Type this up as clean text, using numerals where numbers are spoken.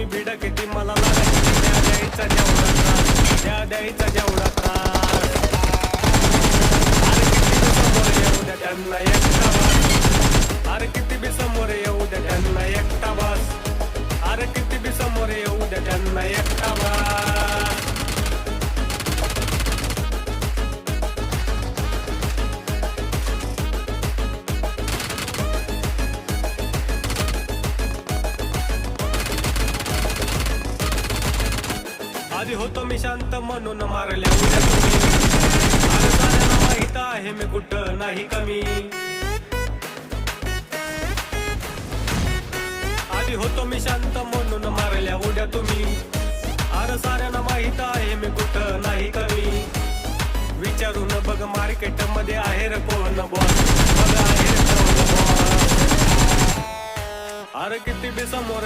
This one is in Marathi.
तुम्ही भिड किती मला लागा किती द्यायचा जेवढा त्रास द्यायचा जेवढा त्रास अरे किती बी समोर येऊ द्या त्यांना एकटा बस अरे किती बी समोर येऊ द्या त्यांना एकटा बस आधी होतो मी शांत म्हणून मारल्या उद्या तुम्ही अरे साऱ्यांना माहित आहे मी कुठं नाही कमी आधी होतो मी शांत म्हणून मारल्या उद्या तुम्ही अरे साऱ्यांना माहित आहे मी कुठं नाही कमी विचारून बघ मार्केट मध्ये आहे रे कोण बॉस बघ आहे रे कोण बॉस अरे किती बी समोर